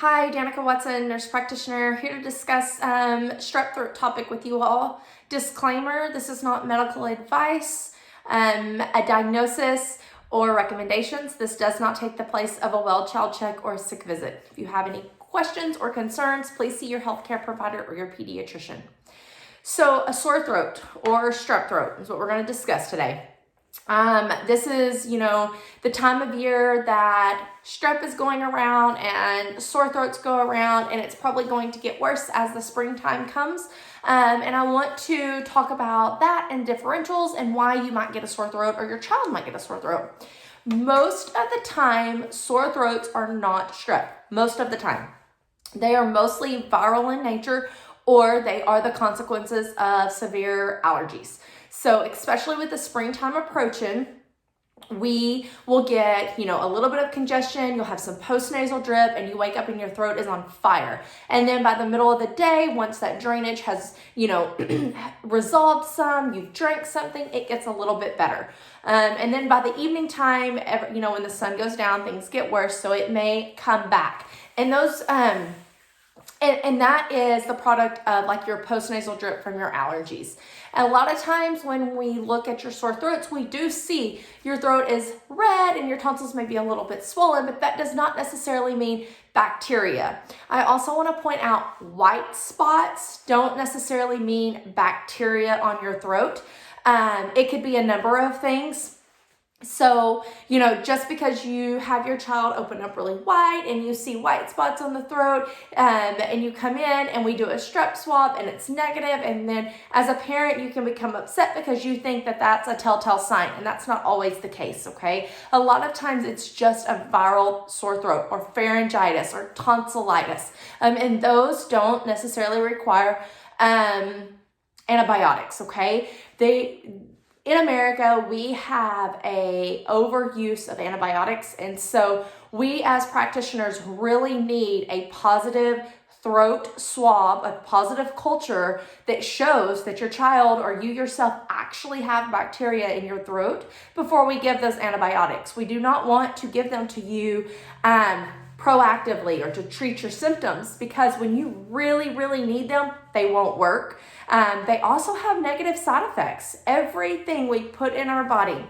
Hi, Danika Watson, nurse practitioner, here to discuss strep throat topic with you all. Disclaimer, this is not medical advice, a diagnosis, or recommendations. This does not take the place of a well child check or a sick visit. If you have any questions or concerns, please see your healthcare provider or your pediatrician. So a sore throat or strep throat is what we're going to discuss today. This is, the time of year that strep is going around and sore throats go around, and it's probably going to get worse as the springtime comes. And I want to talk about that and differentials and why you might get a sore throat or your child might get a sore throat. Most of the time, sore throats are not strep. Most of the time. They are mostly viral in nature, or they are the consequences of severe allergies. So especially with the springtime approaching, we will get, a little bit of congestion, you'll have some postnasal drip, and you wake up and your throat is on fire. And then by the middle of the day, once that drainage has, resolved some, you've drank something, it gets a little bit better. And then by the evening time, when the sun goes down, things get worse, so it may come back. And those, and that is the product of like your postnasal drip from your allergies. And a lot of times when we look at your sore throats, we do see your throat is red and your tonsils may be a little bit swollen, but that does not necessarily mean bacteria. I also want to point out white spots don't necessarily mean bacteria on your throat. It could be a number of things. So, just because you have your child open up really wide and you see white spots on the throat, and you come in and we do a strep swab and it's negative, and then as a parent, you can become upset because you think that that's a telltale sign, and that's not always the case, okay? A lot of times it's just a viral sore throat or pharyngitis or tonsillitis, and those don't necessarily require antibiotics, okay? In America, we have a overuse of antibiotics, and so we as practitioners really need a positive throat swab, a positive culture that shows that your child or you yourself actually have bacteria in your throat before we give those antibiotics. We do not want to give them to you proactively or to treat your symptoms, because when you really, really need them, they won't work. They also have negative side effects. Everything we put in our body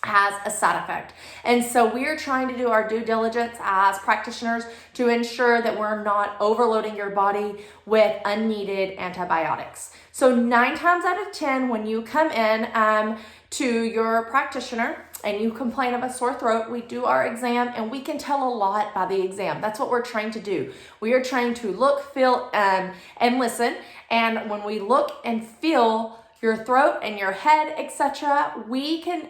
has a side effect. And so we are trying to do our due diligence as practitioners to ensure that we're not overloading your body with unneeded antibiotics. So 9 times out of 10, when you come in to your practitioner and you complain of a sore throat, we do our exam, and we can tell a lot by the exam. That's what we're trained to do. We are trained to look, feel, and listen. And when we look and feel your throat and your head, etc., we can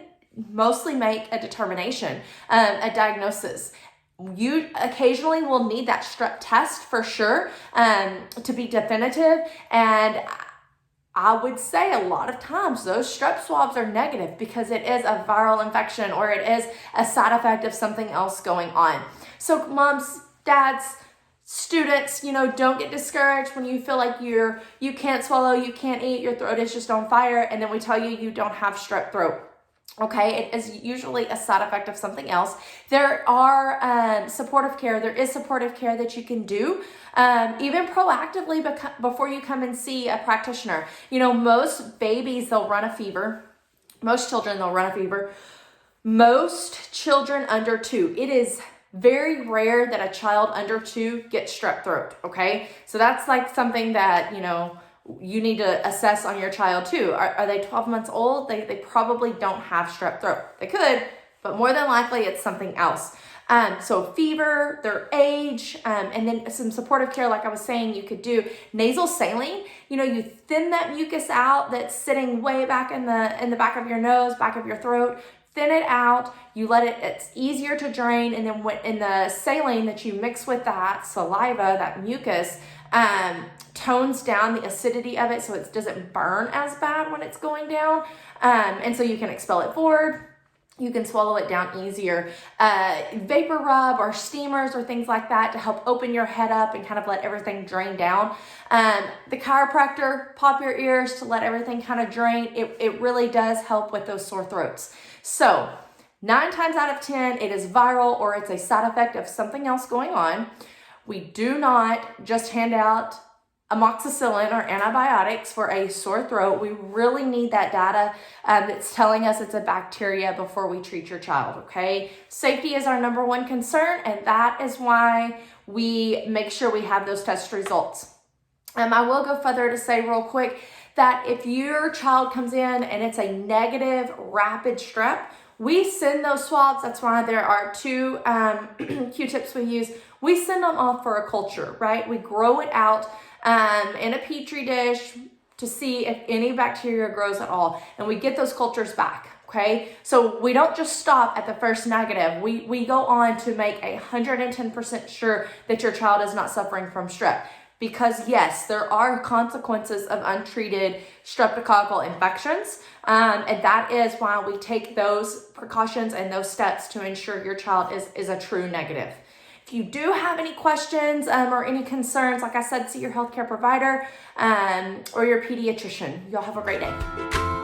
mostly make a determination, a diagnosis. You occasionally will need that strep test for sure, to be definitive, and I would say a lot of times those strep swabs are negative because it is a viral infection or it is a side effect of something else going on. So moms, dads, students, don't get discouraged when you feel like you can't swallow, you can't eat, your throat is just on fire, and then we tell you don't have strep throat. Okay, it is usually a side effect of something else. There are supportive care. There is supportive care that you can do, even proactively before you come and see a practitioner. Most babies, they'll run a fever. Most children, they'll run a fever. Most children under 2. It is very rare that a child under 2 gets strep throat, okay? So that's like something that, you need to assess on your child too. Are they 12 months old? They probably don't have strep throat. They could, but more than likely it's something else. So fever, their age, and then some supportive care, like I was saying, you could do nasal saline. You thin that mucus out that's sitting way back in the back of your nose, back of your throat. Thin it out, you let it's easier to drain, and then in the saline that you mix with that saliva, that mucus, tones down the acidity of it so it doesn't burn as bad when it's going down, and so you can expel it forward. You can swallow it down easier. Vapor rub or steamers or things like that to help open your head up and kind of let everything drain down. The chiropractor, pop your ears to let everything kind of drain. It really does help with those sore throats. So 9 times out of 10, it is viral or it's a side effect of something else going on. We do not just hand out amoxicillin or antibiotics for a sore throat. We really need that data that's telling us it's a bacteria before we treat your child, okay? Safety is our number one concern, and that is why we make sure we have those test results. I will go further to say real quick that if your child comes in and it's a negative rapid strep, we send those swabs. That's why there are two Q-tips we use. We send them off for a culture, right? We grow it out in a petri dish to see if any bacteria grows at all, and we get those cultures back. Okay, so we don't just stop at the first negative. We go on to make 110% sure that your child is not suffering from strep. Because yes, there are consequences of untreated streptococcal infections, and that is why we take those precautions and those steps to ensure your child is a true negative. If you do have any questions or any concerns, like I said, see your healthcare provider or your pediatrician. Y'all have a great day.